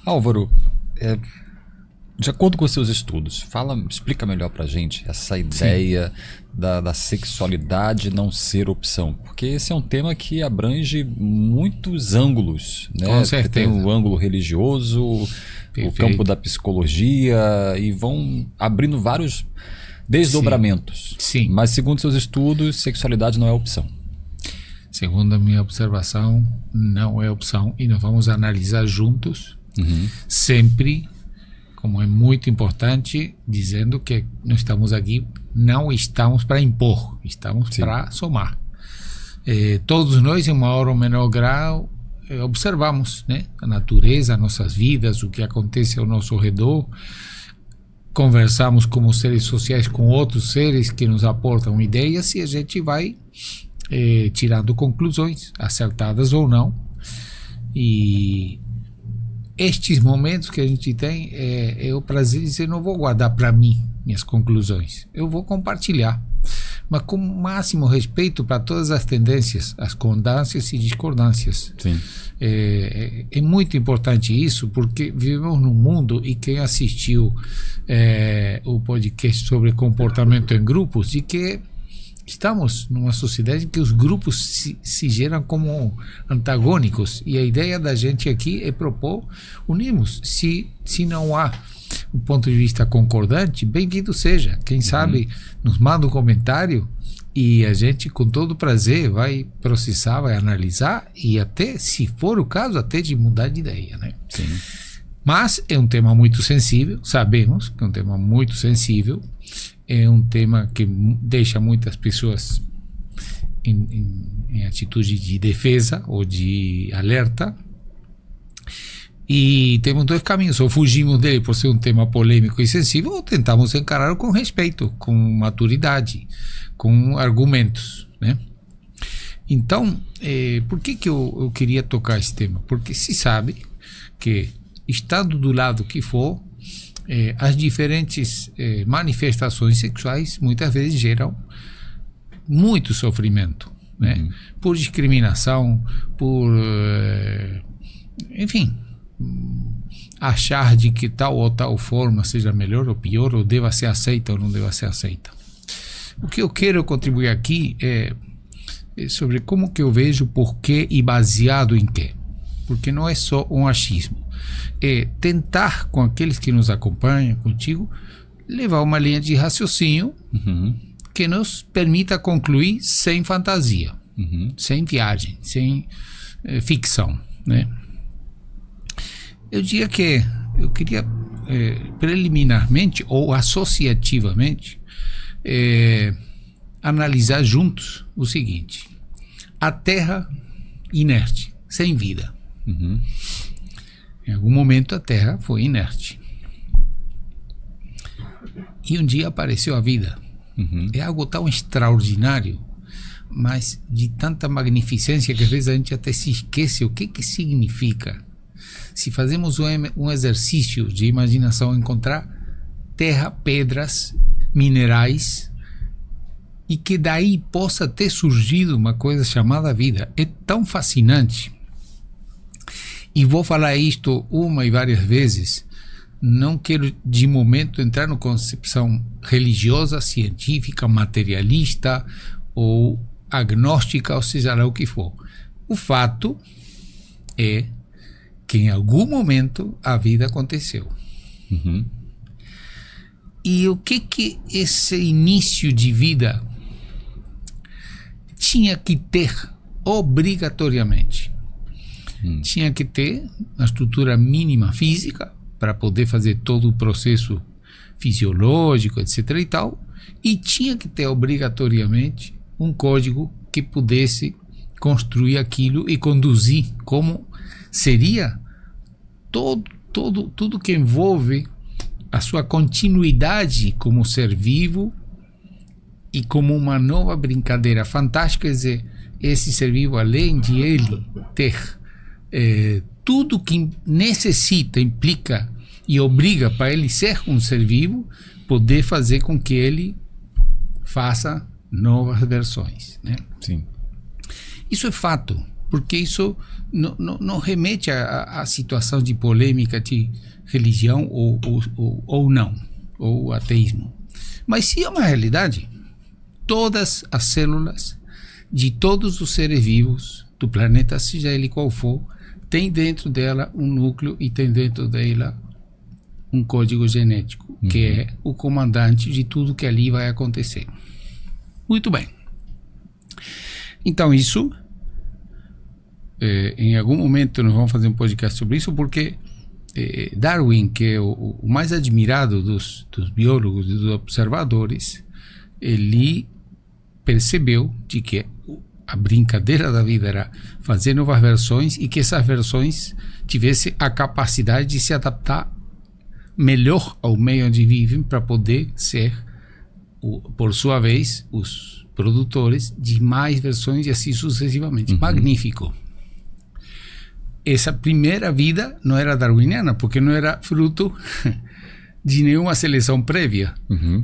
Álvaro, de acordo com os seus estudos, explica melhor pra gente essa ideia da sexualidade não ser opção. Porque esse é um tema que abrange muitos ângulos, né? Com certeza. Tem o ângulo religioso, Perfeito. o campo da psicologia, e vão abrindo vários desdobramentos. Sim. Mas segundo seus estudos, sexualidade não é opção. Segundo a minha observação, não é opção, e nós vamos analisar juntos, sempre, como é muito importante, dizendo que nós estamos aqui, não estamos para impor, estamos para somar. Todos nós, em maior ou menor grau, observamos, né, a natureza, nossas vidas, o que acontece ao nosso redor, conversamos como seres sociais com outros seres que nos aportam ideias, e a gente vai tirando conclusões, acertadas ou não. E estes momentos que a gente tem é o prazer de dizer: não vou guardar para mim minhas conclusões, eu vou compartilhar, mas com o máximo respeito para todas as tendências, as concordâncias e discordâncias. Sim. É muito importante isso, porque vivemos num mundo, e quem assistiu o podcast sobre comportamento em grupos, de que estamos numa sociedade em que os grupos se geram como antagônicos, e a ideia da gente aqui é propor unirmos. Se não há um ponto de vista concordante, bem-vindo seja. Quem sabe nos manda um comentário, e a gente, com todo prazer, vai processar, vai analisar, e até, se for o caso, até de mudar de ideia, né? Sim. Mas é um tema muito sensível, sabemos que é um tema muito sensível, é um tema que deixa muitas pessoas em atitude de defesa ou de alerta, e temos dois caminhos: ou fugimos dele por ser um tema polêmico e sensível, ou tentamos encará-lo com respeito, com maturidade, com argumentos, né? Então, por que eu queria tocar esse tema? Porque se sabe que, estando do lado que for, as diferentes manifestações sexuais muitas vezes geram muito sofrimento, né? Por discriminação, por enfim, achar de que tal ou tal forma seja melhor ou pior, ou deva ser aceita ou não deva ser aceita. O que eu quero contribuir aqui é sobre como que eu vejo, porquê e baseado em quê. Porque não é só um achismo. É tentar, com aqueles que nos acompanham, contigo, levar uma linha de raciocínio que nos permita concluir sem fantasia, sem viagem, sem ficção, né? Eu diria que eu queria preliminarmente ou associativamente analisar juntos o seguinte: a Terra inerte, sem vida. Em algum momento a Terra foi inerte, e um dia apareceu a vida. É algo tão extraordinário, mas de tanta magnificência, que às vezes a gente até se esquece o que significa. Se fazemos um exercício de imaginação, encontrar terra, pedras, minerais, e que daí possa ter surgido uma coisa chamada vida, é tão fascinante. E vou falar isto uma e várias vezes. Não quero de momento entrar na concepção religiosa, científica, materialista ou agnóstica, ou seja lá o que for. O fato é que em algum momento a vida aconteceu. E o que esse início de vida tinha que ter obrigatoriamente? Tinha que ter uma estrutura mínima física para poder fazer todo o processo fisiológico, etc. e tal, e tinha que ter obrigatoriamente um código que pudesse construir aquilo e conduzir como seria tudo que envolve a sua continuidade como ser vivo e como uma nova brincadeira fantástica. Quer dizer, esse ser vivo, além de ele ter tudo que necessita, implica e obriga para ele ser um ser vivo, poder fazer com que ele faça novas versões, né? Sim. Isso é fato. porque isso não remete à situação de polêmica de religião ou não, ou ateísmo. Mas sim é uma realidade. Todas as células de todos os seres vivos do planeta, seja ele qual for, tem dentro dela um núcleo e tem dentro dela um código genético, que é o comandante de tudo que ali vai acontecer. Muito bem. Então isso, em algum momento nós vamos fazer um podcast sobre isso, porque Darwin, que é o mais admirado dos biólogos e dos observadores, ele percebeu de que a brincadeira da vida era fazer novas versões e que essas versões tivessem a capacidade de se adaptar melhor ao meio onde vivem para poder ser, por sua vez, os produtores de mais versões e assim sucessivamente. Magnífico. Essa primeira vida não era darwiniana, porque não era fruto de nenhuma seleção prévia.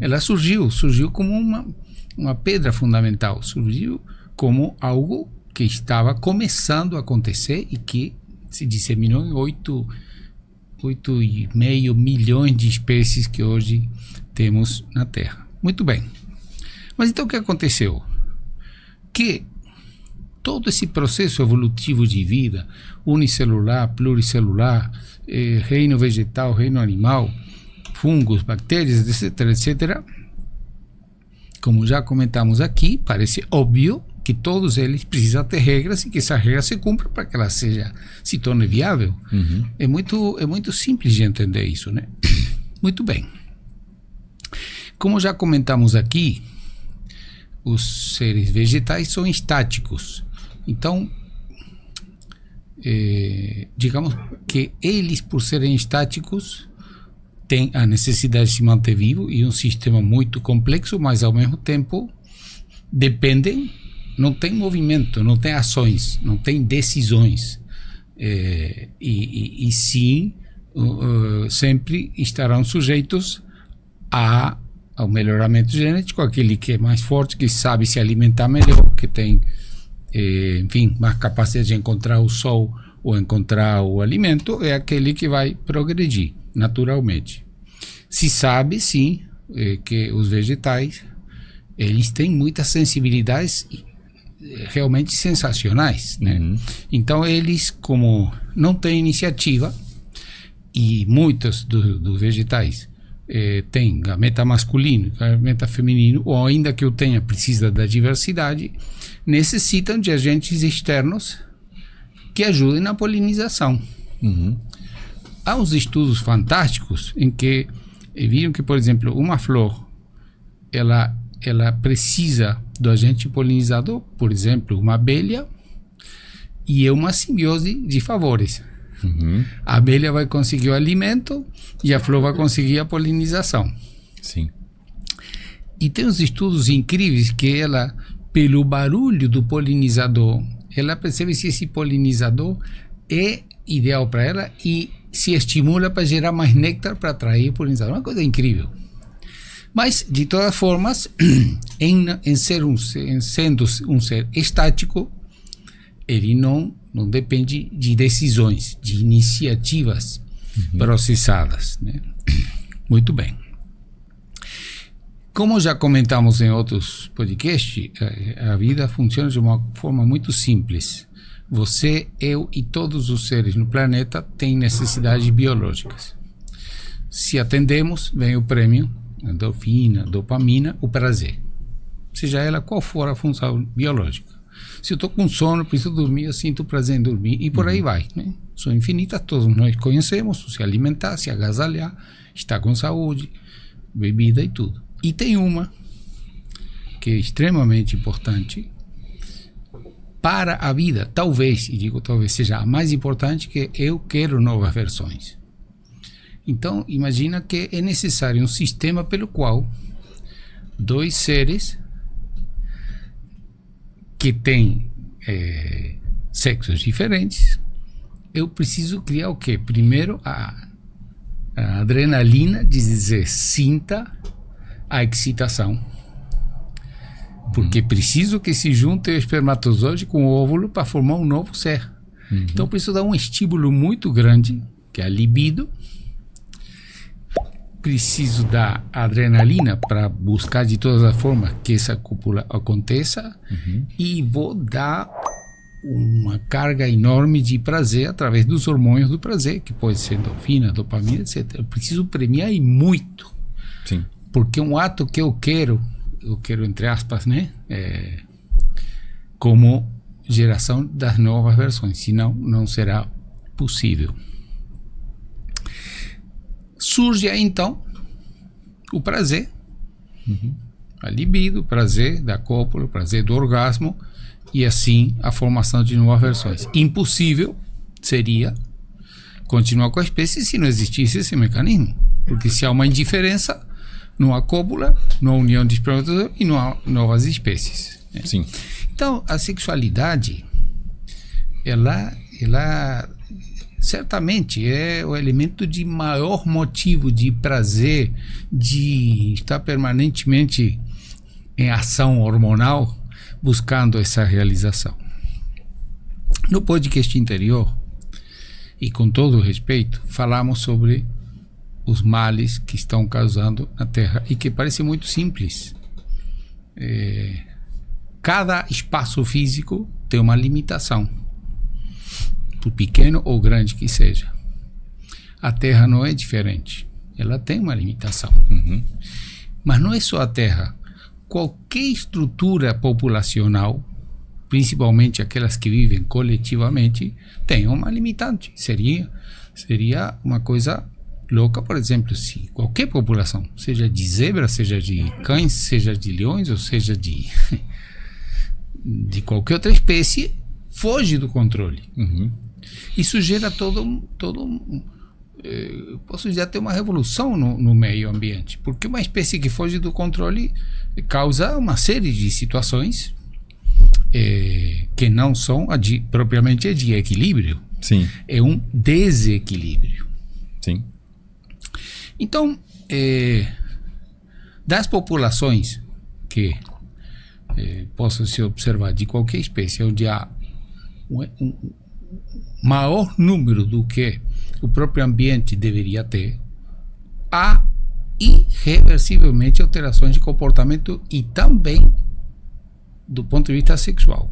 Ela surgiu como uma pedra fundamental, surgiu como algo que estava começando a acontecer e que se disseminou em 8,5 milhões de espécies que hoje temos na Terra. Muito bem. Mas então o que aconteceu? Que todo esse processo evolutivo de vida, unicelular, pluricelular, reino vegetal, reino animal, fungos, bactérias, etc., etc., como já comentamos aqui, parece óbvio que todos eles precisam ter regras e que essas regras se cumpram para que ela se torne viável. É muito simples de entender isso, né? Muito bem. Como já comentamos aqui, os seres vegetais são estáticos. Então, digamos que eles, por serem estáticos, têm a necessidade de se manter vivo e um sistema muito complexo, mas ao mesmo tempo dependem, não tem movimento, não tem ações, não tem decisões, e sim sempre estarão sujeitos ao melhoramento genético. Aquele que é mais forte, que sabe se alimentar melhor, que tem enfim, mais capacidade de encontrar o sol ou encontrar o alimento, é aquele que vai progredir naturalmente. Se sabe, sim, que os vegetais, eles têm muitas sensibilidades realmente sensacionais, né? Então eles, como não têm iniciativa, e muitos dos vegetais têm gameta masculino, gameta feminino, ou ainda que o tenha, precisa da diversidade, necessitam de agentes externos que ajudem na polinização. Há uns estudos fantásticos em que viram que, por exemplo, uma flor, ela precisa do agente polinizador, por exemplo, uma abelha, e é uma simbiose de favores. A abelha vai conseguir o alimento e a flor vai conseguir a polinização. Sim. E tem uns estudos incríveis que ela, pelo barulho do polinizador, ela percebe se esse polinizador é ideal para ela e se estimula para gerar mais néctar para atrair o polinizador. Uma coisa incrível. Mas, de todas formas, sendo um ser estático, ele não depende de decisões, de iniciativas processadas, né? Muito bem. Como já comentamos em outros podcasts, a vida funciona de uma forma muito simples. Você, eu e todos os seres no planeta têm necessidades biológicas. Se atendemos, vem o prêmio, a endorfina, a dopamina, o prazer. Seja ela qual for a função biológica. Se eu estou com sono, preciso dormir, eu sinto prazer em dormir, e por aí vai, né? São infinitas, todos nós conhecemos: se alimentar, se agasalhar, estar com saúde, bebida e tudo. E tem uma que é extremamente importante para a vida, talvez, e digo talvez seja a mais importante, que é: eu quero novas versões. Então, imagina que é necessário um sistema pelo qual dois seres que têm sexos diferentes, eu preciso criar o quê? Primeiro, a adrenalina de dizer: sinta a excitação. Porque preciso que se junte o espermatozoide com o óvulo para formar um novo ser. Então, preciso dar um estímulo muito grande, que é a libido. Preciso dar adrenalina para buscar de todas as formas que essa cópula aconteça. E vou dar uma carga enorme de prazer através dos hormônios do prazer, que pode ser endorfina, dopamina, etc. Eu preciso premiar e muito. Sim. Porque um ato que eu quero entre aspas, né? Como geração das novas versões, senão não será possível. Surge aí então o prazer, a libido, o prazer da cópula, o prazer do orgasmo, e assim a formação de novas versões. Impossível seria continuar com a espécie se não existisse esse mecanismo, porque se há uma indiferença, não há cópula, não há união de espermatozoide e não há novas espécies, né? Sim. Então, a sexualidade, ela certamente é o elemento de maior motivo de prazer, de estar permanentemente em ação hormonal, buscando essa realização. No podcast anterior, e com todo o respeito, falamos sobre os males que estão causando na Terra e que parece muito simples. Cada espaço físico tem uma limitação, por pequeno ou grande que seja. A Terra não é diferente, ela tem uma limitação. Mas não é só a Terra. Qualquer estrutura populacional, principalmente aquelas que vivem coletivamente, tem uma limitante. Seria uma coisa louca, por exemplo, se qualquer população, seja de zebras, seja de cães, seja de leões, ou seja de qualquer outra espécie, foge do controle. Isso gera posso dizer até uma revolução no meio ambiente, porque uma espécie que foge do controle causa uma série de situações que não são propriamente de equilíbrio. Sim. É um desequilíbrio. Sim. Então, das populações que possam se observar de qualquer espécie, onde há um maior número do que o próprio ambiente deveria ter, há irreversivelmente alterações de comportamento e também do ponto de vista sexual.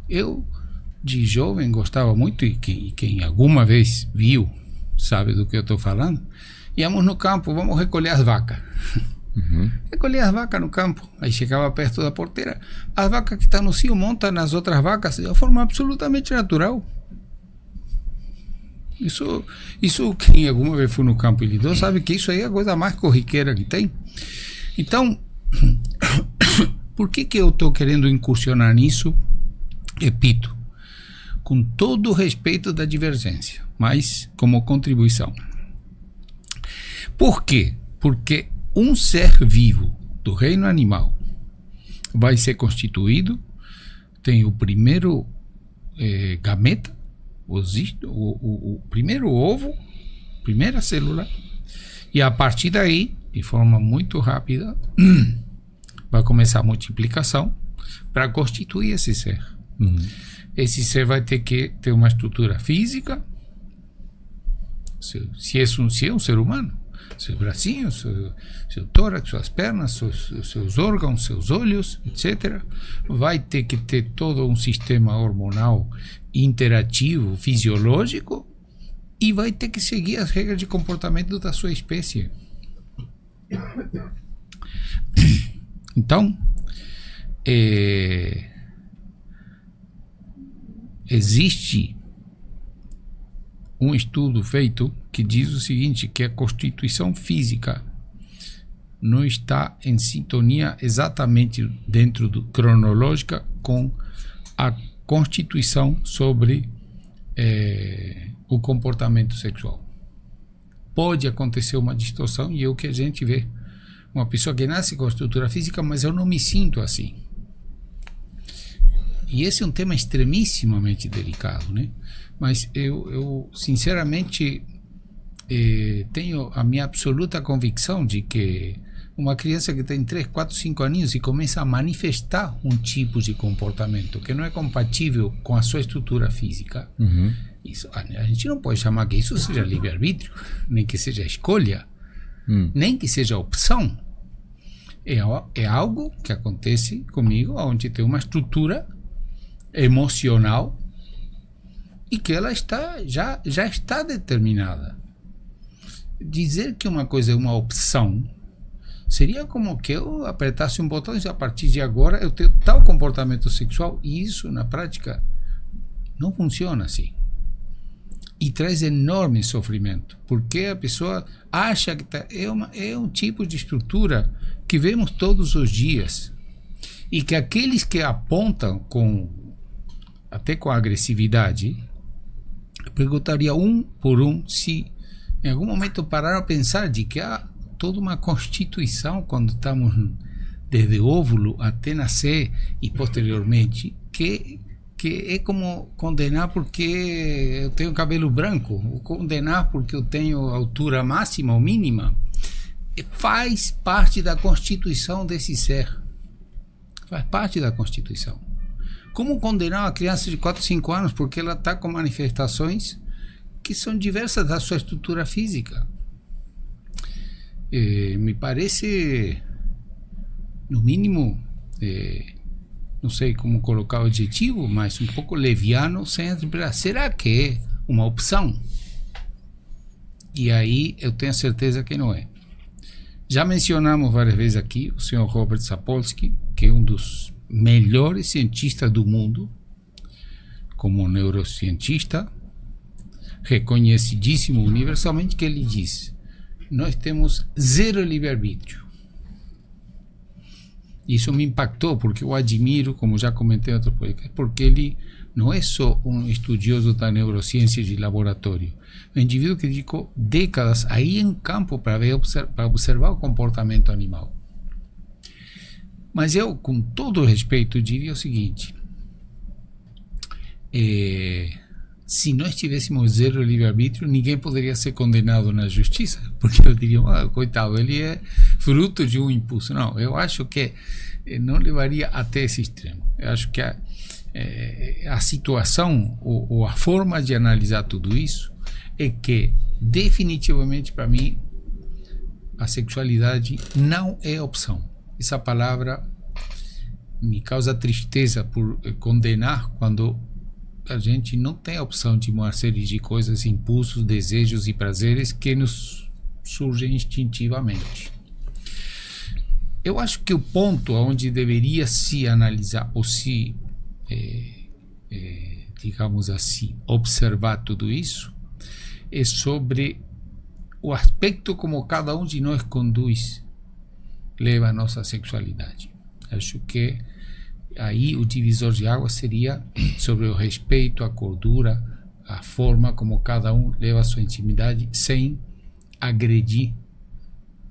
Eu, de jovem, gostava muito, e quem alguma vez viu sabe do que eu estou falando, íamos no campo, vamos recolher as vacas. Recolher as vacas no campo, aí chegava perto da porteira, as vacas que estão no cio montam nas outras vacas de uma forma absolutamente natural. Isso quem alguma vez foi no campo e lidou sabe que isso aí é a coisa mais corriqueira que tem. Então, por que eu estou querendo incursionar nisso? Repito, com todo o respeito da divergência, mas como contribuição. Por quê? Porque um ser vivo do reino animal vai ser constituído, tem o primeiro gameta, o primeiro ovo, primeira célula, e a partir daí, de forma muito rápida, vai começar a multiplicação para constituir esse ser. Esse ser vai ter que ter uma estrutura física, se é um ser humano, seus bracinhos, seu tórax, suas pernas, seus órgãos, seus olhos, etc. Vai ter que ter todo um sistema hormonal interativo, fisiológico, e vai ter que seguir as regras de comportamento da sua espécie. Então, existe um estudo feito que diz o seguinte, que a constituição física não está em sintonia exatamente dentro cronológica com a constituição sobre o comportamento sexual. Pode acontecer uma distorção, e é o que a gente vê. Uma pessoa que nasce com a estrutura física, mas eu não me sinto assim. E esse é um tema extremissimamente delicado, né? Mas eu sinceramente tenho a minha absoluta convicção de que uma criança que tem 3, 4, 5 aninhos e começa a manifestar um tipo de comportamento que não é compatível com a sua estrutura física, isso, a gente não pode chamar que isso seja livre-arbítrio, nem que seja escolha, nem que seja opção. É algo que acontece comigo, onde tem uma estrutura emocional e que ela já está determinada. Dizer que uma coisa é uma opção seria como que eu apertasse um botão e a partir de agora eu tenho tal comportamento sexual, e isso na prática não funciona assim. E traz enorme sofrimento, porque a pessoa acha que é um tipo de estrutura que vemos todos os dias, e que aqueles que apontam até com agressividade, eu perguntaria um por um se em algum momento pararam a pensar de que há toda uma constituição quando estamos desde o óvulo até nascer e posteriormente, que é como condenar porque eu tenho cabelo branco, ou condenar porque eu tenho altura máxima ou mínima. Faz parte da constituição desse ser. Faz parte da constituição. Como condenar uma criança de 4, 5 anos porque ela está com manifestações que são diversas da sua estrutura física? Me parece, no mínimo, não sei como colocar o adjetivo, mas um pouco leviano, sem interpretar. Será que é uma opção? E aí eu tenho certeza que não é. Já mencionamos várias vezes aqui o Sr. Robert Sapolsky, que é um dos melhores cientistas do mundo, como neurocientista, reconhecidíssimo universalmente, que ele diz: nós temos zero livre-arbítrio. Isso me impactou, porque eu admiro, como já comentei em outro podcast, porque ele não é só um estudioso da neurociência de laboratório, é um indivíduo que dedicou décadas aí em campo para observar o comportamento animal. Mas eu, com todo respeito, diria o seguinte: se nós tivéssemos zero livre-arbítrio, ninguém poderia ser condenado na justiça, porque eu diria, coitado, ele é fruto de um impulso. Não, eu acho que não levaria até esse extremo. Eu acho que a situação ou a forma de analisar tudo isso é que, definitivamente, para mim, a sexualidade não é opção. Essa palavra me causa tristeza por condenar quando a gente não tem a opção de uma série de coisas, impulsos, desejos e prazeres que nos surgem instintivamente. Eu acho que o ponto onde deveria se analisar ou se, digamos assim, observar tudo isso é sobre o aspecto como cada um de nós conduz, leva a nossa sexualidade. Acho que aí o divisor de águas seria sobre o respeito, a cordura, a forma como cada um leva a sua intimidade sem agredir,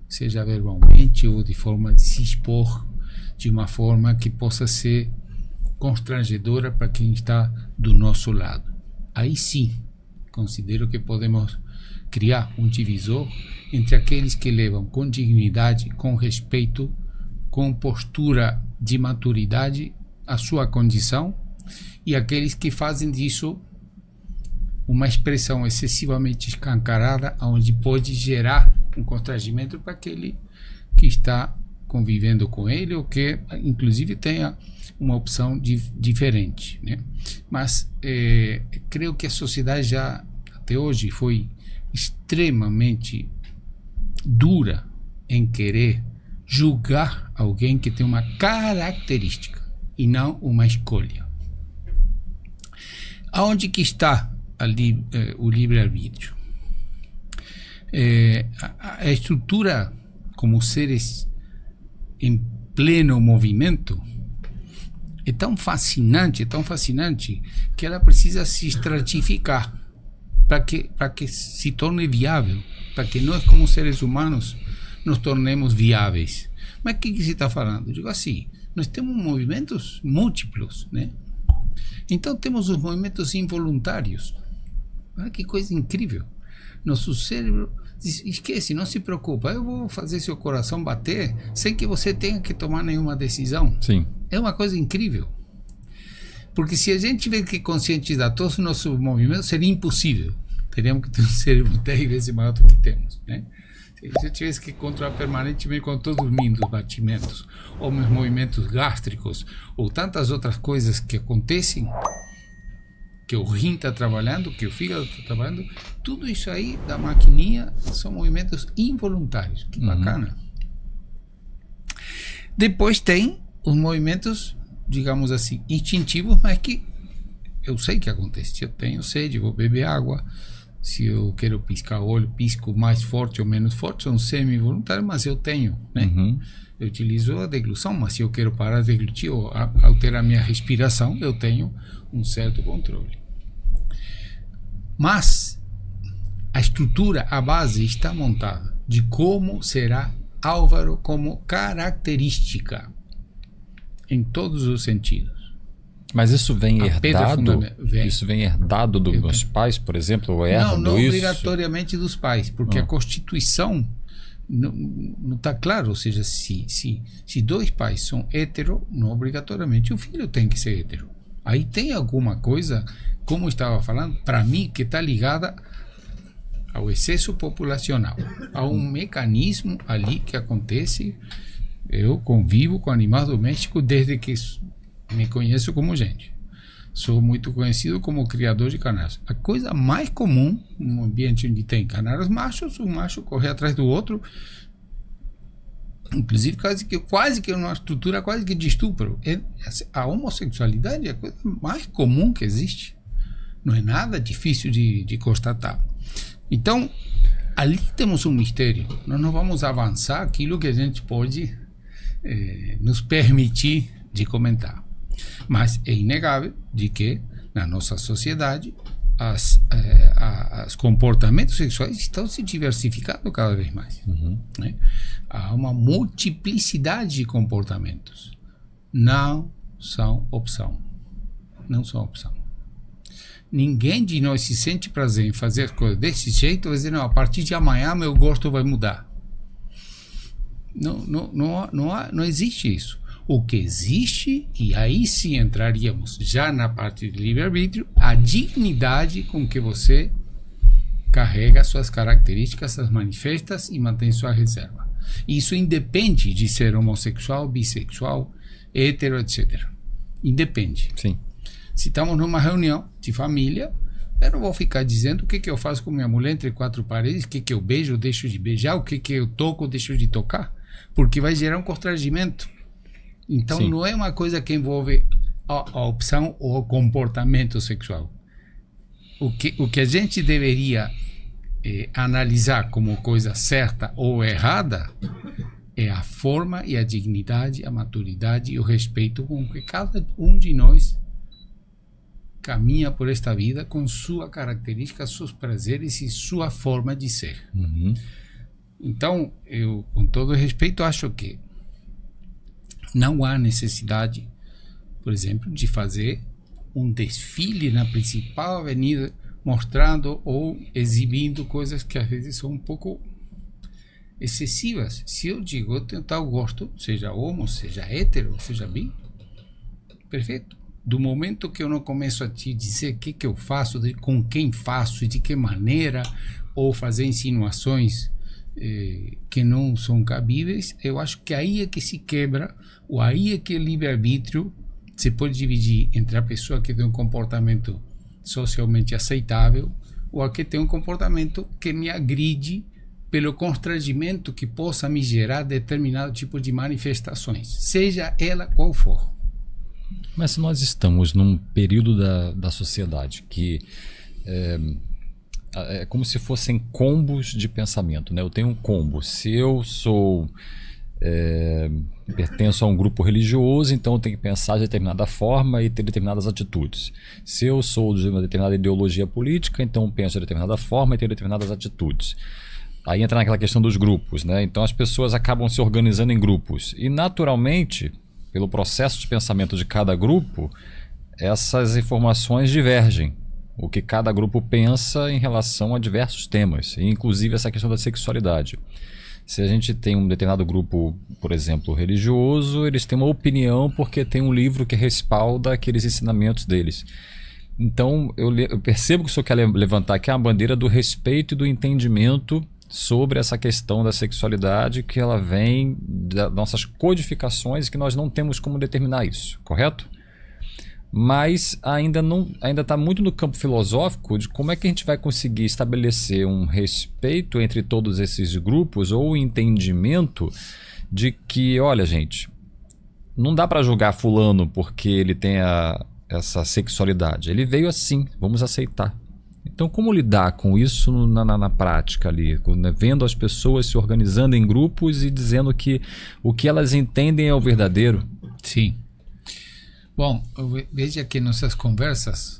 seja verbalmente ou de forma de se expor de uma forma que possa ser constrangedora para quem está do nosso lado. Aí sim, considero que podemos criar um divisor entre aqueles que levam com dignidade, com respeito, com postura de maturidade a sua condição, e aqueles que fazem disso uma expressão excessivamente escancarada, onde pode gerar um constrangimento para aquele que está convivendo com ele, ou que inclusive tenha uma opção diferente, né? Mas creio que a sociedade já até hoje foi extremamente dura em querer julgar alguém que tem uma característica e não uma escolha. Aonde que está ali o livre-arbítrio? A estrutura como seres em pleno movimento é tão fascinante, que ela precisa se estratificar para que se torne viável, para que nós como seres humanos nos tornemos viáveis. Mas o que se está falando? Eu digo assim, nós temos movimentos múltiplos, né? Então temos os movimentos involuntários. Olha que coisa incrível. Nosso cérebro diz, esquece, não se preocupa, eu vou fazer seu coração bater sem que você tenha que tomar nenhuma decisão. Sim. É uma coisa incrível. Porque se a gente tiver que conscientizar todos os nossos movimentos, seria impossível. Teríamos que ter um cérebro 10 vezes maior do que temos, né? Se a gente tivesse que controlar permanentemente com todos os meus batimentos, ou meus movimentos gástricos, ou tantas outras coisas que acontecem, que o rim está trabalhando, que o fígado está trabalhando, tudo isso aí da maquininha são movimentos involuntários. Que bacana. Depois tem os movimentos, digamos assim, instintivos, mas que eu sei que acontece. Se eu tenho sede, vou beber água. Se eu quero piscar o olho, pisco mais forte ou menos forte, são semi-voluntários, mas eu tenho, né? Eu utilizo a deglução, mas se eu quero parar de deglutir ou alterar minha respiração, eu tenho um certo controle. Mas a estrutura, a base está montada de como será Álvaro como característica em todos os sentidos. Mas isso vem herdado? Vem. Isso vem herdado dos meus pais, por exemplo? Ou não isso? Obrigatoriamente dos pais, porque a Constituição não está claro. Ou seja, se dois pais são hétero, não obrigatoriamente o filho tem que ser hétero. Aí tem alguma coisa, como eu estava falando, para mim, que está ligada ao excesso populacional, a um mecanismo ali que acontece. Eu convivo com animais domésticos desde que me conheço como gente. Sou muito conhecido como criador de canários. A coisa mais comum num ambiente onde tem canários machos, um macho corre atrás do outro, inclusive quase que uma estrutura quase que de estupro. A homossexualidade é a coisa mais comum que existe. Não é nada difícil de constatar. Então, ali temos um mistério. Nós não vamos avançar aquilo que a gente pode nos permitir de comentar. Mas é inegável de que na nossa sociedade os comportamentos sexuais estão se diversificando cada vez mais. Né? Há uma multiplicidade de comportamentos. Não são opção. Não são opção. Ninguém de nós se sente prazer em fazer coisas desse jeito, vai dizer, não, a partir de amanhã meu gosto vai mudar. Não existe isso. O que existe, e aí sim entraríamos já na parte de livre-arbítrio, a dignidade com que você carrega suas características, as manifestas e mantém sua reserva. Isso independe de ser homossexual, bissexual, hétero, etc. Independe. Sim. Se estamos numa reunião de família, eu não vou ficar dizendo o que eu faço com minha mulher entre quatro paredes, o que eu beijo, deixo de beijar, o que eu toco, deixo de tocar, porque vai gerar um constrangimento. Então, sim, não é uma coisa que envolve a opção ou o comportamento sexual. O que a gente deveria analisar como coisa certa ou errada é a forma e a dignidade, a maturidade e o respeito com que cada um de nós caminha por esta vida com sua característica, seus prazeres e sua forma de ser. Então, eu, com todo respeito, acho que não há necessidade, por exemplo, de fazer um desfile na principal avenida mostrando ou exibindo coisas que às vezes são um pouco excessivas. Se eu digo, eu tenho tal gosto, seja homo, seja hétero, seja bi, perfeito. Do momento que eu não começo a te dizer o que eu faço, com quem faço e de que maneira, ou fazer insinuações que não são cabíveis, eu acho que aí é que se quebra, ou aí é que o livre-arbítrio se pode dividir entre a pessoa que tem um comportamento socialmente aceitável ou a que tem um comportamento que me agride pelo constrangimento que possa me gerar determinado tipo de manifestações, seja ela qual for. Mas se nós estamos num período da sociedade que é como se fossem combos de pensamento, né? Eu tenho um combo. Se eu sou pertenço a um grupo religioso, então eu tenho que pensar de determinada forma e ter determinadas atitudes. Se eu sou de uma determinada ideologia política, então penso de determinada forma e ter determinadas atitudes. Aí entra naquela questão dos grupos, né? Então as pessoas acabam se organizando em grupos e naturalmente, pelo processo de pensamento de cada grupo, essas informações divergem. o que cada grupo pensa em relação a diversos temas, inclusive essa questão da sexualidade. Se a gente tem um determinado grupo, por exemplo, religioso, eles têm uma opinião porque tem um livro que respalda aqueles ensinamentos deles. Então, eu percebo que o senhor quer levantar aqui a bandeira do respeito e do entendimento sobre essa questão da sexualidade, que ela vem das nossas codificações e que nós não temos como determinar isso, correto? Mas ainda está muito no campo filosófico de como é que a gente vai conseguir estabelecer um respeito entre todos esses grupos ou um entendimento de que, olha, gente, não dá para julgar fulano porque ele tem essa sexualidade. Ele veio assim, vamos aceitar. Então, como lidar com isso na prática ali, né? Vendo as pessoas se organizando em grupos e dizendo que o que elas entendem é o verdadeiro? Sim. Bom, veja que nossas conversas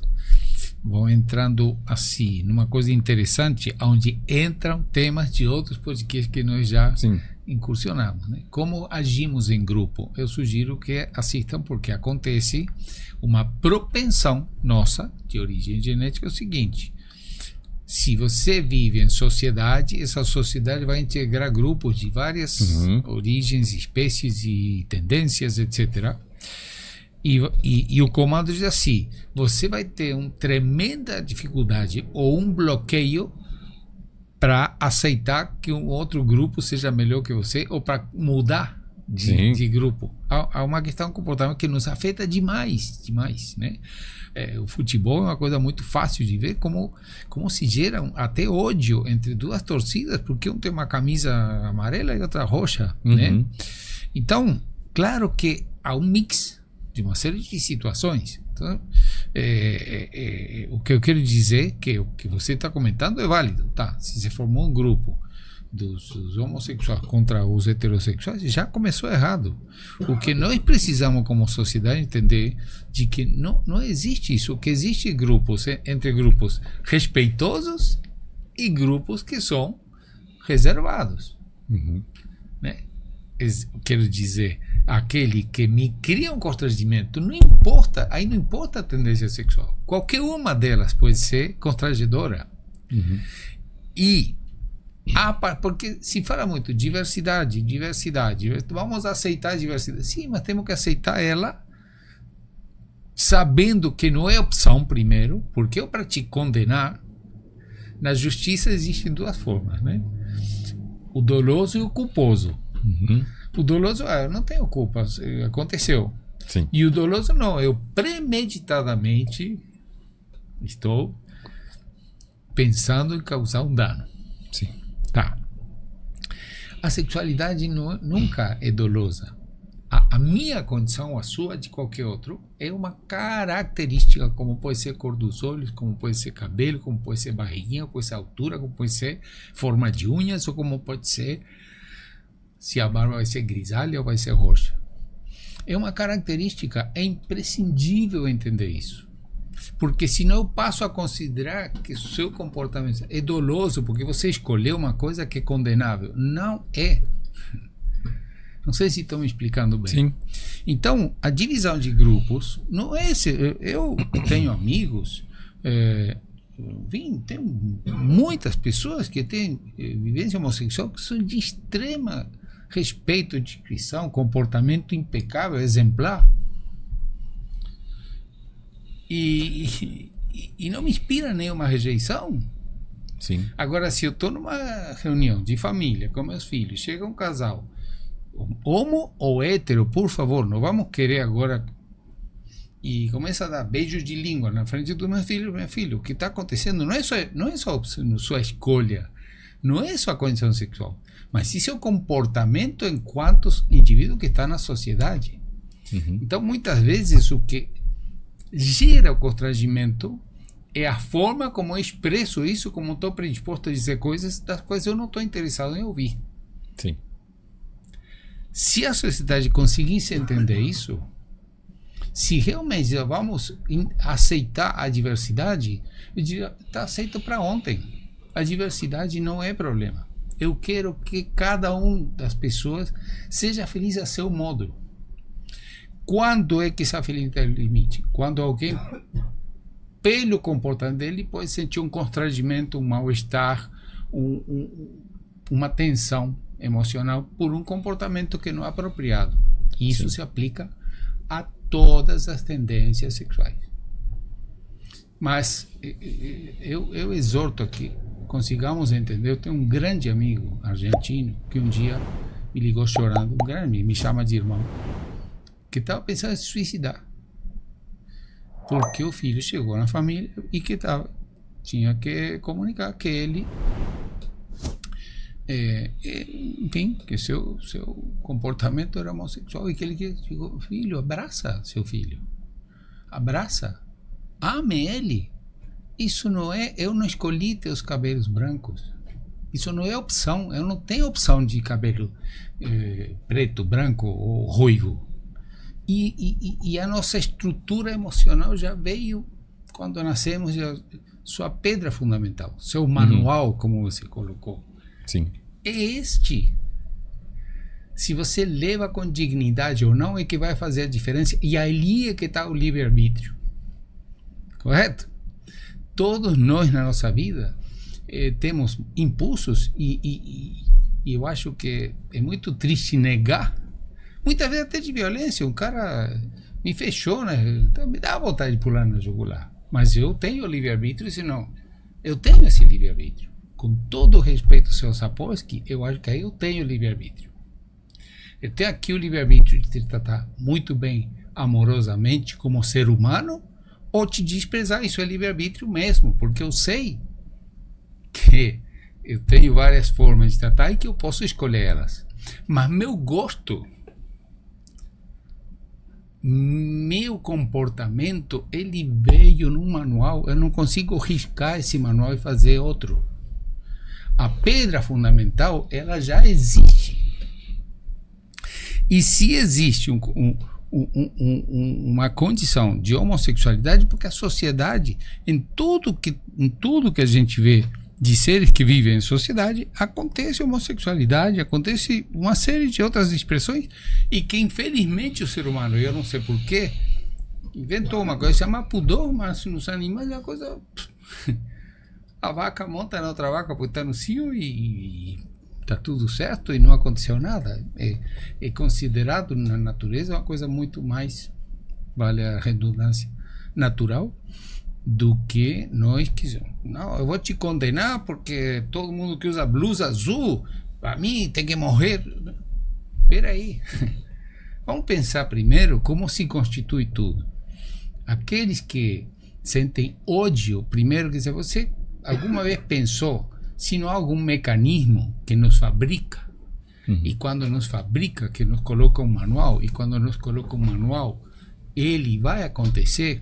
vão entrando assim, numa coisa interessante, onde entram temas de outros podcasts que nós já incursionamos, né? Como agimos em grupo? Eu sugiro que assistam, porque acontece uma propensão nossa, de origem genética, é o seguinte: se você vive em sociedade, essa sociedade vai integrar grupos de várias origens, espécies e tendências, etc., E o comando diz assim: você vai ter uma tremenda dificuldade ou um bloqueio para aceitar que um outro grupo seja melhor que você, ou para mudar de grupo. Há uma questão comportamental que nos afeta demais, né? O futebol é uma coisa muito fácil de ver como se gera até ódio entre duas torcidas, porque um tem uma camisa amarela e outra roxa, né? Então, claro que há um mix de uma série de situações. Então, o que eu quero dizer, que o que você está comentando é válido, tá? Se se formou um grupo dos homossexuais contra os heterossexuais, já começou errado. O que nós precisamos como sociedade entender de que não existe isso. O que existe grupos entre grupos respeitosos e grupos que são reservados, né? Quero dizer, aquele que me cria um constrangimento, não importa a tendência sexual, qualquer uma delas pode ser constrangedora. E porque se fala muito diversidade, vamos aceitar a diversidade, sim, mas temos que aceitar ela sabendo que não é opção primeiro, porque para te condenar, na justiça existem duas formas, né? O doloso e o culposo. O doloso, eu não tenho culpa, aconteceu. Sim. E o doloso não, eu premeditadamente estou pensando em causar um dano. Sim. Tá. A sexualidade nunca é dolosa. A minha condição, a sua, de qualquer outro, é uma característica, como pode ser cor dos olhos, como pode ser cabelo, como pode ser barriguinha, como pode ser altura, como pode ser forma de unhas, ou como pode ser se a barba vai ser grisalha ou vai ser roxa. É uma característica, é imprescindível entender isso. Porque senão eu passo a considerar que o seu comportamento é doloso porque você escolheu uma coisa que é condenável. Não é. Não sei se estão me explicando bem. Sim. Então, a divisão de grupos não é esse. Eu tenho amigos, tenho muitas pessoas que têm vivência homossexual que são de extrema respeito, discrição, comportamento impecável, exemplar. E não me inspira nenhuma rejeição. Sim. Agora, se eu estou numa reunião de família com meus filhos, chega um casal, homo ou hétero, por favor, não vamos querer agora, e começa a dar beijos de língua na frente dos meus filhos. Meu filho, o que está acontecendo não é só sua escolha, não é sua condição sexual, mas sim seu comportamento enquanto indivíduo que está na sociedade. Então, muitas vezes, o que gera o constrangimento é a forma como eu expresso isso, como estou predisposto a dizer coisas das quais eu não estou interessado em ouvir. Sim. Se a sociedade conseguisse entender isso, se realmente vamos aceitar a diversidade, eu diria, está aceito para ontem. A diversidade não é problema. Eu quero que cada uma das pessoas seja feliz a seu modo. Quando é que essa felicidade tem limite? Quando alguém pelo comportamento dele, pode sentir um constrangimento, um mal-estar, uma tensão emocional por um comportamento que não é apropriado. Isso se aplica a todas as tendências sexuais. Mas eu exorto aqui, consigamos entender. Eu tenho um grande amigo argentino que um dia me ligou chorando, um grande amigo, me chama de irmão, que estava pensando em se suicidar. Porque o filho chegou na família e que tinha que comunicar que ele, enfim, que seu comportamento era homossexual e que ele chegou, filho, abraça seu filho, abraça, ame ele. Isso não é, eu não escolhi teus cabelos brancos, isso não é opção, eu não tenho opção de cabelo preto, branco ou ruivo. E a nossa estrutura emocional já veio, quando nascemos, sua pedra fundamental, seu manual, como você colocou. Sim. É este. Se você leva com dignidade ou não, é que vai fazer a diferença. E ali é que está o livre-arbítrio. Correto? Todos nós na nossa vida temos impulsos e eu acho que é muito triste negar. Muitas vezes até de violência. Um cara me fechou, né? Então me dá vontade de pular na jugular. Mas eu tenho livre-arbítrio, senão eu tenho esse livre-arbítrio. Com todo o respeito ao seu Sapolsky, eu acho que aí eu tenho livre-arbítrio. Eu tenho aqui o livre-arbítrio de te tratar muito bem, amorosamente, como ser humano, ou te desprezar. Isso é livre-arbítrio mesmo, porque eu sei que eu tenho várias formas de tratar e que eu posso escolher elas. Mas meu gosto, meu comportamento, ele veio num manual. Eu não consigo riscar esse manual e fazer outro. A pedra fundamental, ela já existe. E se existe uma condição de homossexualidade, porque a sociedade, em tudo que a gente vê de seres que vivem em sociedade, acontece homossexualidade, acontece uma série de outras expressões, e que infelizmente o ser humano, eu não sei porquê, inventou uma coisa chamada pudor, mas nos animais é uma coisa... A vaca monta na outra vaca porque está no cio e está tudo certo e não aconteceu nada. É considerado na natureza uma coisa muito mais, vale a redundância, natural do que nós quisermos. Não, eu vou te condenar porque todo mundo que usa blusa azul, para mim tem que morrer. Espera aí. Vamos pensar primeiro como se constitui tudo. Aqueles que sentem ódio, primeiro que dizer, você alguma vez pensou se não há algum mecanismo que nos fabrica? E quando nos fabrica, que nos coloca um manual, e quando nos coloca um manual, ele vai acontecer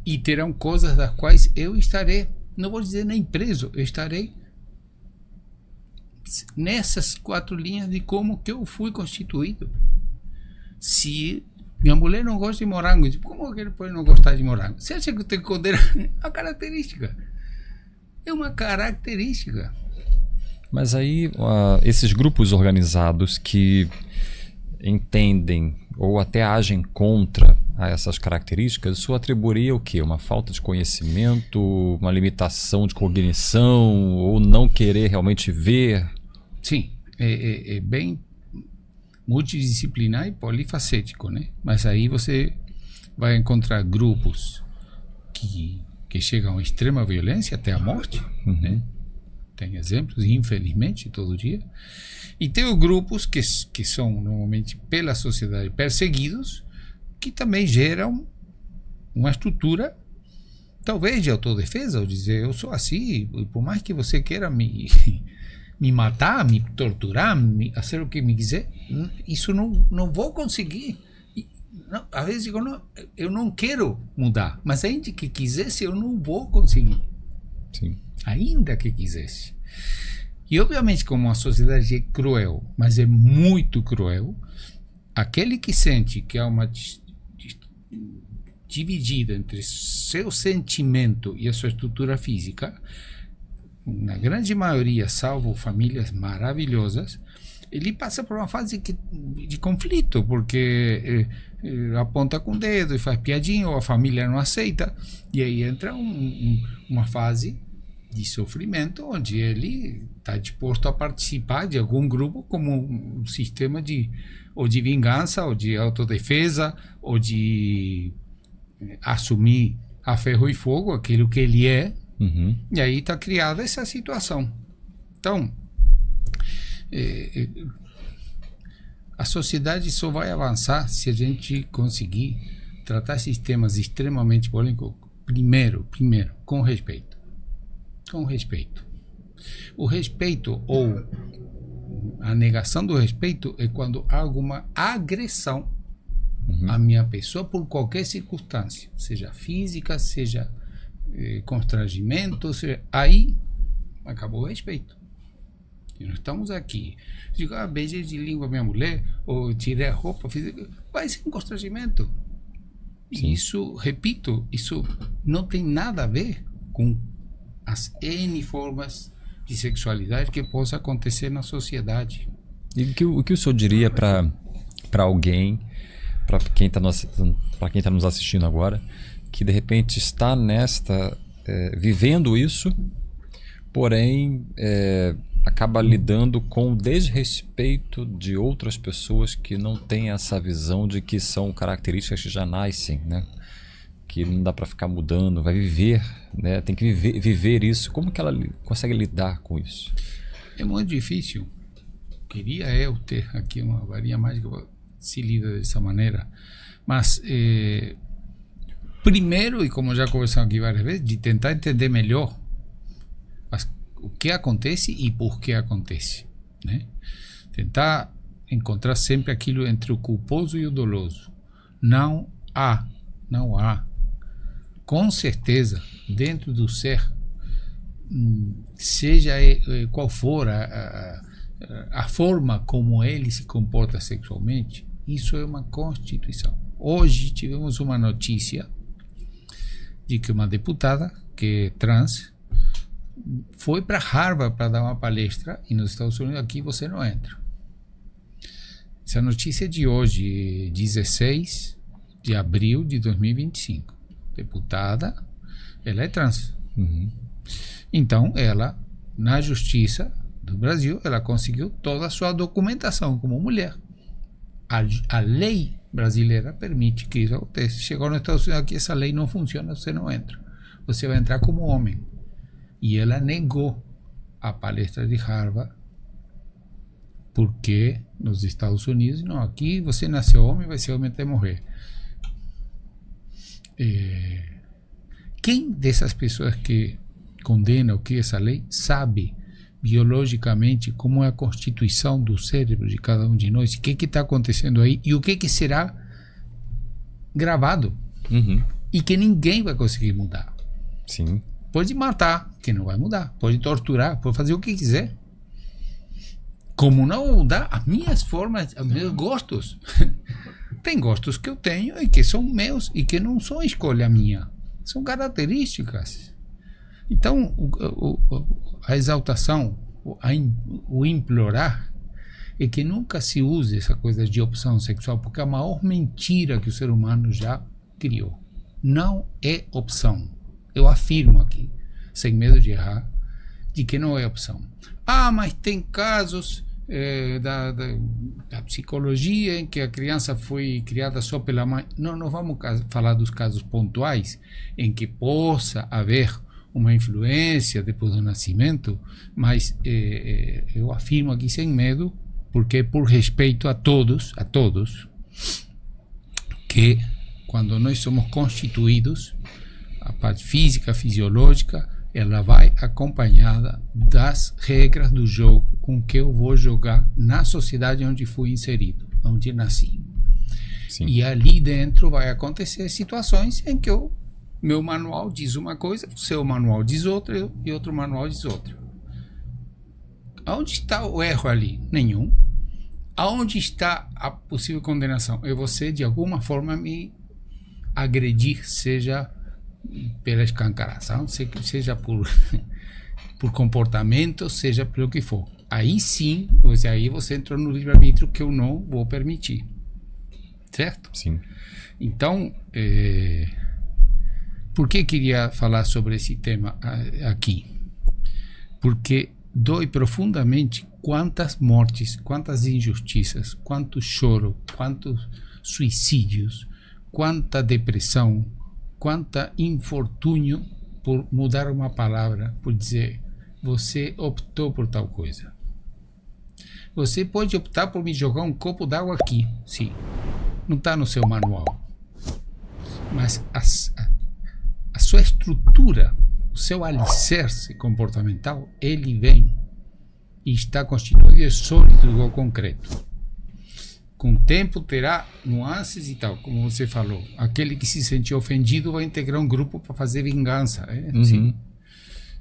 e terão coisas das quais eu estarei, não vou dizer nem preso, eu estarei nessas 4 linhas de como que eu fui constituído. Se minha mulher não gosta de morango, como que ele pode não gostar de morango? Você acha que eu tenho que condenar? É uma característica. É uma característica. Mas aí, esses grupos organizados que entendem ou até agem contra essas características, isso atribuiria o quê? Uma falta de conhecimento, uma limitação de cognição, ou não querer realmente ver? Sim, é bem multidisciplinar e polifacético, né? Mas aí você vai encontrar grupos que chegam a extrema violência, até a morte, né? Tem exemplos, infelizmente, todo dia. E tem grupos que são normalmente pela sociedade perseguidos, que também geram uma estrutura, talvez de autodefesa, ou dizer, eu sou assim, e por mais que você queira me matar, me torturar, fazer o que me quiser, isso não vou conseguir. Não, às vezes digo, não, eu não quero mudar, mas ainda que quisesse, eu não vou conseguir. Sim. Ainda que quisesse. E obviamente, como a sociedade é cruel, mas é muito cruel, aquele que sente que há uma dividida entre seu sentimento e a sua estrutura física, na grande maioria, salvo famílias maravilhosas, ele passa por uma fase de conflito, porque aponta com o dedo e faz piadinha, ou a família não aceita, e aí entra uma fase de sofrimento, onde ele está disposto a participar de algum grupo como um sistema ou de vingança, ou de autodefesa, ou de assumir a ferro e fogo aquilo que ele é. E aí está criada essa situação. Então, a sociedade só vai avançar se a gente conseguir tratar esses temas extremamente polêmicos, primeiro, com respeito. Com respeito. O respeito ou a negação do respeito é quando há alguma agressão à minha pessoa por qualquer circunstância, seja física, seja constrangimento, aí acabou o respeito. E nós estamos aqui. Digo, beijei de língua minha mulher, ou tirei a roupa, vai ser um constrangimento. E isso, repito, isso não tem nada a ver com as N formas de sexualidade que possa acontecer na sociedade. E o que o senhor diria para alguém, para quem está nos assistindo agora, que de repente está vivendo isso, porém acaba lidando com o desrespeito de outras pessoas que não têm essa visão de que são características que já nascem, né? Que não dá para ficar mudando, vai viver, né? Tem que viver isso. Como que ela consegue lidar com isso? É muito difícil. Queria eu ter aqui uma varinha mágica que se lida dessa maneira, mas primeiro, e como já conversamos aqui várias vezes, de tentar entender melhor o que acontece e por que acontece, né? Tentar encontrar sempre aquilo entre o culposo e o doloso. Não há, com certeza, dentro do ser, seja qual for a forma como ele se comporta sexualmente, isso é uma constituição. Hoje tivemos uma notícia de que uma deputada, que é trans, foi para Harvard para dar uma palestra, e nos Estados Unidos aqui você não entra. Essa notícia é de hoje, 16 de abril de 2025. Deputada, ela é trans. Então, ela, na justiça do Brasil, ela conseguiu toda a sua documentação como mulher. A lei brasileira permite que isso aconteça. Chegou nos Estados Unidos aqui, essa lei não funciona, você não entra. Você vai entrar como homem. E ela negou a palestra de Harvard, porque nos Estados Unidos, não, aqui você nasceu homem, vai ser homem até morrer. Quem dessas pessoas que condenam ou cria essa lei sabe biologicamente como é a constituição do cérebro de cada um de nós, o que está acontecendo aí e o que será gravado e que ninguém vai conseguir mudar. Sim. Pode matar, que não vai mudar. Pode torturar, pode fazer o que quiser. Como não mudar as minhas formas, os meus gostos. Tem gostos que eu tenho e que são meus e que não são escolha minha. São características. Então, a exaltação, o implorar, é que nunca se use essa coisa de opção sexual, porque é a maior mentira que o ser humano já criou. Não é opção. Eu afirmo aqui, sem medo de errar, de que não é opção. Mas tem casos da psicologia em que a criança foi criada só pela mãe. Não vamos falar dos casos pontuais em que possa haver uma influência depois do nascimento, mas eu afirmo aqui sem medo, porque por respeito a todos, que quando nós somos constituídos, a parte física, fisiológica, ela vai acompanhada das regras do jogo com que eu vou jogar na sociedade onde fui inserido, onde nasci. Sim. E ali dentro vai acontecer situações em que meu manual diz uma coisa, o seu manual diz outra e outro manual diz outra. Aonde está o erro ali? Nenhum. Aonde está a possível condenação? É você, de alguma forma, me agredir, seja pela escancaração, seja por comportamento, seja pelo que for. aí sim, aí você entrou no livre-arbítrio que eu não vou permitir. Certo? Sim. Então, por que queria falar sobre esse tema aqui? Porque dói profundamente quantas mortes, quantas injustiças, quanto choro, quantos suicídios, quanta depressão, quanta infortúnio por mudar uma palavra, por dizer, você optou por tal coisa. Você pode optar por me jogar um copo d'água aqui, sim. Não está no seu manual. Mas a sua estrutura, o seu alicerce comportamental, ele vem e está constituído de sólido igual concreto. Com o tempo terá nuances e tal, como você falou. Aquele que se sentir ofendido vai integrar um grupo para fazer vingança. Sim.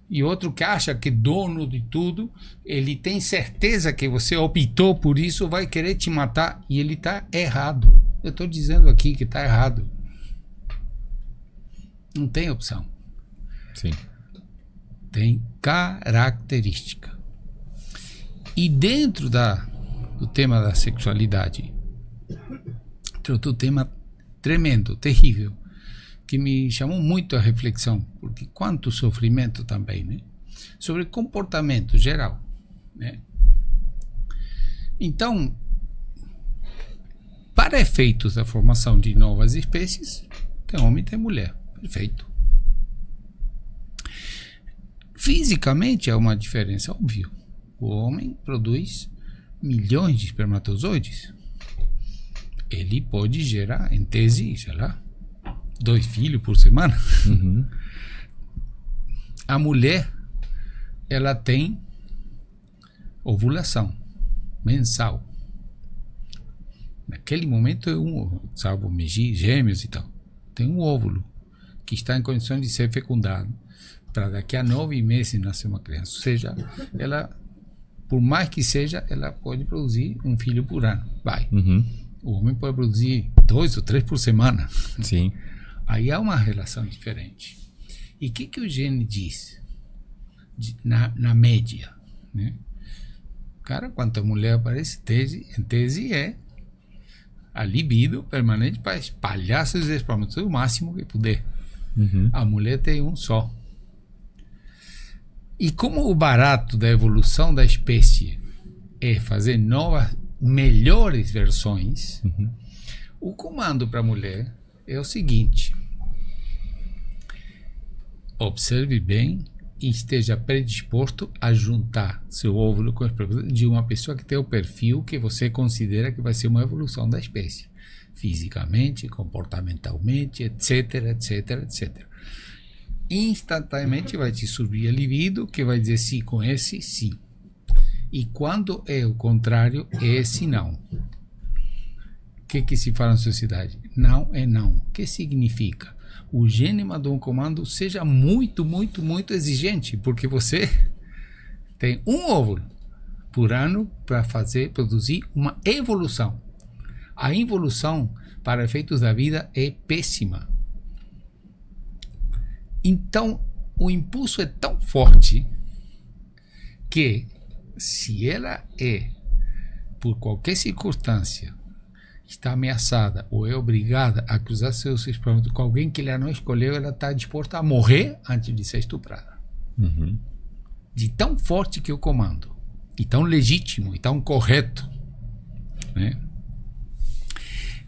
E outro que acha que dono de tudo, ele tem certeza que você optou por isso, vai querer te matar e ele está errado. Eu estou dizendo aqui que está errado. Não tem opção. Sim. Tem característica. E dentro do tema da sexualidade, tem outro tema tremendo, terrível, que me chamou muito a reflexão, porque quanto sofrimento também, né? Sobre comportamento geral, né? Então, para efeitos da formação de novas espécies, tem homem e tem mulher, perfeito. Fisicamente há uma diferença óbvia. O homem produz milhões de espermatozoides. Ele pode gerar, em tese, sei lá, 2 filhos por semana. Uhum. A mulher, ela tem ovulação mensal. Naquele momento é salvo gêmeos e tal. Tem um óvulo que está em condições de ser fecundado para daqui a 9 meses nascer uma criança. Ou seja, ela, por mais que seja, ela pode produzir um filho por ano. Vai. Uhum. O homem pode produzir 2 ou 3 por semana. Sim. Aí há uma relação diferente. E o que o gene diz? Na média, né? Cara, quanto a mulher aparece, em tese é a libido permanente para espalhar seus espermatozoides o máximo que puder. Uhum. A mulher tem um só. E como o barato da evolução da espécie é fazer novas, melhores versões, o comando para a mulher é o seguinte: observe bem e esteja predisposto a juntar seu óvulo com as de uma pessoa que tem o perfil que você considera que vai ser uma evolução da espécie, fisicamente, comportamentalmente, etc, etc, etc. Instantaneamente vai te subir a libido, que vai dizer sim com esse, sim. E quando é o contrário, é esse não. O que se fala na sociedade? Não é não. O que significa? O gene mandou um comando, seja muito, muito, muito exigente, porque você tem um óvulo por ano para produzir uma evolução. A involução, para efeitos da vida, é péssima. Então, o impulso é tão forte que, se ela por qualquer circunstância, está ameaçada ou é obrigada a cruzar seus espermatozoides com alguém que ela não escolheu, ela está disposta a morrer antes de ser estuprada. Uhum. De tão forte que é o comando, e tão legítimo, e tão correto, né?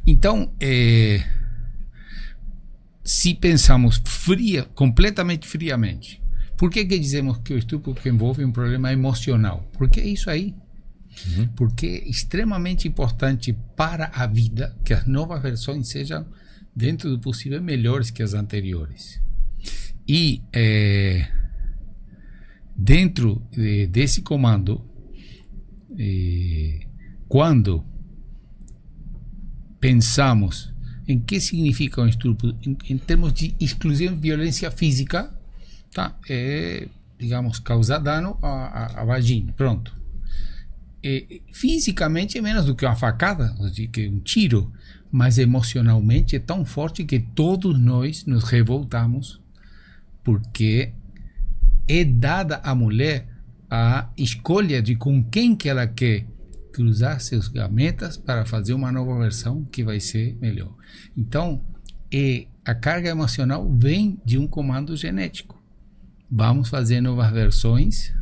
Então, se pensamos completamente friamente, por que dizemos que o estupro envolve um problema emocional? Porque é isso aí. Porque é extremamente importante para a vida que as novas versões sejam, dentro do possível, melhores que as anteriores. E dentro desse comando, quando pensamos em que significa um estupro em termos de exclusão de violência física, tá? Digamos, causar dano à vagina, pronto. Fisicamente é menos do que uma facada, que um tiro, mas emocionalmente é tão forte que todos nós nos revoltamos, porque é dada à mulher a escolha de com quem que ela quer cruzar seus gametas para fazer uma nova versão que vai ser melhor. Então, a carga emocional vem de um comando genético. Vamos fazer novas versões,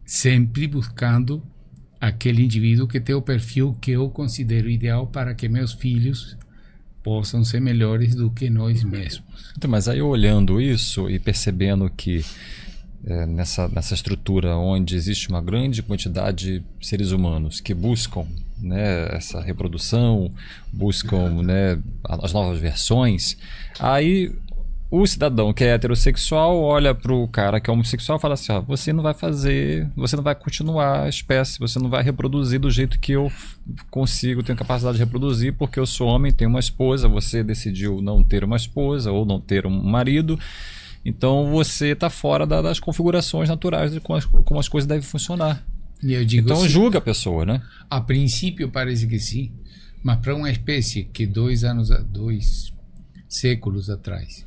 sempre buscando aquele indivíduo que tem o perfil que eu considero ideal para que meus filhos possam ser melhores do que nós mesmos. Então, mas aí olhando isso e percebendo que nessa estrutura onde existe uma grande quantidade de seres humanos que buscam, né, essa reprodução, buscam, né, as novas versões, aí o cidadão que é heterossexual olha para o cara que é homossexual e fala assim, ó, você não vai continuar a espécie, você não vai reproduzir do jeito que eu consigo, tenho capacidade de reproduzir, porque eu sou homem, tenho uma esposa, você decidiu não ter uma esposa ou não ter um marido, então você está fora das configurações naturais de como as coisas devem funcionar. E eu digo então assim, julga a pessoa, né? A princípio parece que sim, mas para uma espécie que 2 séculos atrás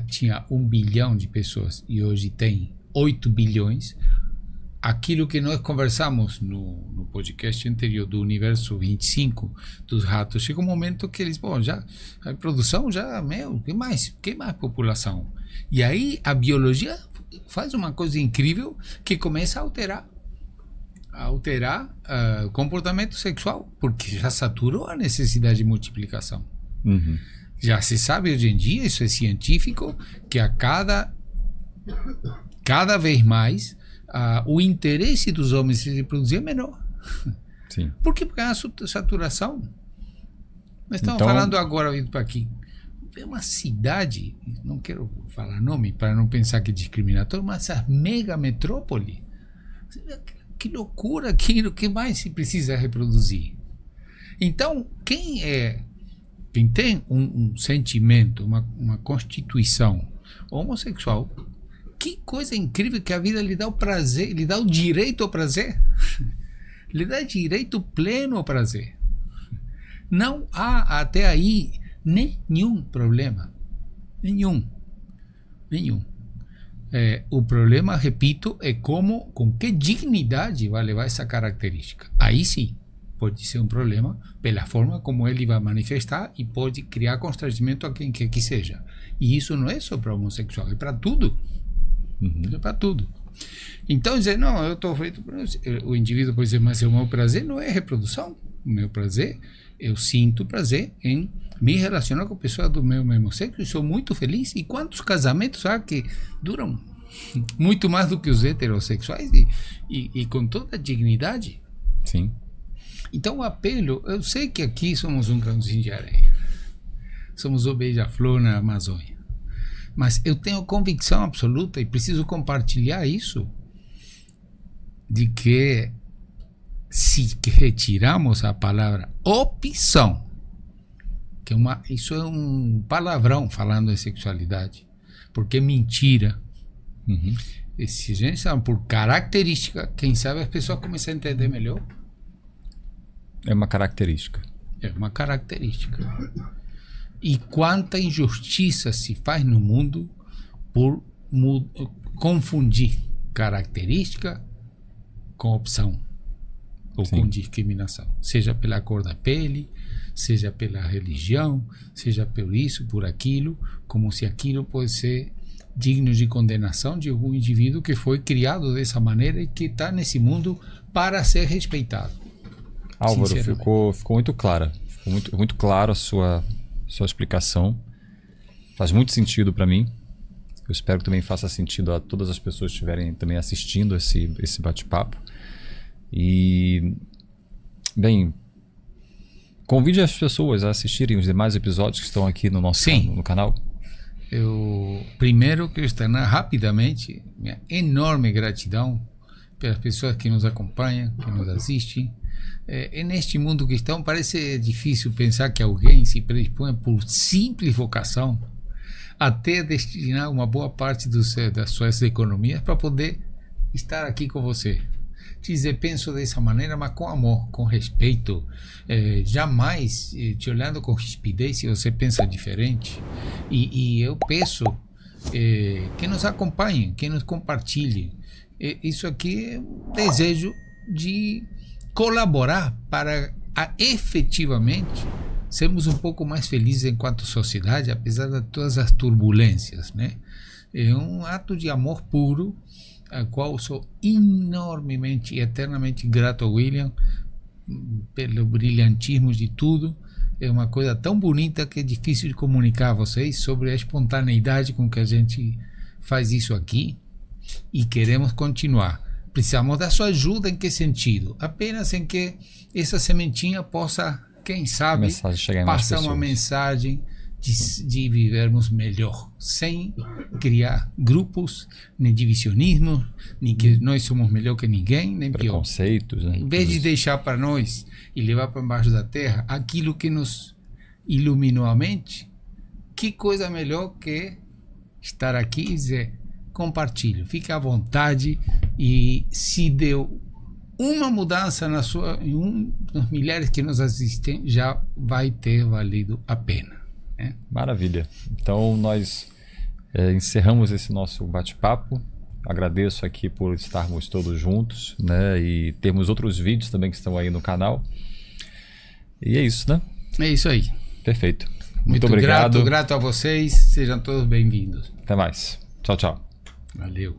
tinha 1 bilhão de pessoas e hoje tem 8 bilhões, aquilo que nós conversamos no podcast anterior do Universo 25 dos ratos, chega um momento que eles, já a reprodução que mais população? E aí a biologia faz uma coisa incrível que começa a alterar o comportamento sexual, porque já saturou a necessidade de multiplicação. Uhum. Já se sabe hoje em dia, isso é científico, que cada vez mais o interesse dos homens em se reproduzir é menor. Sim. Por quê? Porque é uma saturação. Nós estamos falando agora, vindo para aqui, é uma cidade, não quero falar nome para não pensar que é discriminatório, mas essa mega metrópole, que loucura aquilo, que mais se precisa reproduzir? Então, quem tem um sentimento, uma constituição homossexual, que coisa incrível que a vida lhe dá o prazer, lhe dá o direito ao prazer, lhe dá direito pleno ao prazer. Não há até aí nenhum problema. Nenhum. O problema, repito, é com que dignidade vai levar essa característica. Aí sim, pode ser um problema pela forma como ele vai manifestar e pode criar constrangimento a quem quer que seja. E isso não é só para homossexual, é para tudo. É para tudo. Então, dizer, não, eu estou feito para o indivíduo pode dizer, mas o meu prazer não é reprodução. O meu prazer, eu sinto prazer em me relacionar com pessoas do meu mesmo sexo e sou muito feliz. E quantos casamentos há que duram muito mais do que os heterossexuais e com toda a dignidade? Sim. Então o apelo, eu sei que aqui somos um grãozinho de areia, somos o beija-flor na Amazônia, mas eu tenho convicção absoluta e preciso compartilhar isso, de que se retiramos a palavra opção, que isso é um palavrão falando em sexualidade, porque é mentira. E se a gente sabe por característica, quem sabe as pessoas começam a entender melhor. É uma característica. É uma característica. E quanta injustiça se faz no mundo por confundir característica com opção ou Sim. com discriminação, seja pela cor da pele, seja pela religião, seja por isso, por aquilo, como se aquilo pode ser digno de condenação de algum indivíduo que foi criado dessa maneira e que está nesse mundo para ser respeitado. Álvaro, ficou muito clara. Ficou muito claro a sua explicação. Faz muito sentido para mim. Eu espero que também faça sentido a todas as pessoas que estiverem também assistindo esse bate-papo. E, bem, convide as pessoas a assistirem os demais episódios que estão aqui no nosso no canal. Eu primeiro quero externar rapidamente minha enorme gratidão pelas pessoas que nos acompanham, que nos assistem. Neste mundo que estão, parece difícil pensar que alguém se predispõe por simples vocação até destinar uma boa parte das suas economias para poder estar aqui com você. Dizer, penso dessa maneira, mas com amor, com respeito, jamais te olhando com rispidez se você pensa diferente. E eu peço que nos acompanhem, que nos compartilhem. Isso aqui é um desejo de colaborar para efetivamente sermos um pouco mais felizes enquanto sociedade, apesar de todas as turbulências, né? É um ato de amor puro, a qual sou enormemente e eternamente grato ao William pelo brilhantismo de tudo. É uma coisa tão bonita que é difícil de comunicar a vocês sobre a espontaneidade com que a gente faz isso aqui, e queremos continuar. Precisamos da sua ajuda. Em que sentido? Apenas em que essa sementinha possa, quem sabe, passar uma mensagem de vivermos melhor, sem criar grupos, nem divisionismo, nem que nós somos melhor que ninguém, nem preconceitos, pior. Né? Em vez de deixar para nós e levar para embaixo da terra aquilo que nos iluminou a mente, que coisa melhor que estar aqui e dizer: compartilhe, fique à vontade, e se deu uma mudança nos milhares que nos assistem, já vai ter valido a pena. Né? Maravilha. Então nós encerramos esse nosso bate-papo. Agradeço aqui por estarmos todos juntos, né? E termos outros vídeos também que estão aí no canal. E é isso, né? É isso aí. Perfeito. Muito obrigado. Grato a vocês. Sejam todos bem-vindos. Até mais. Tchau, tchau. Valeu.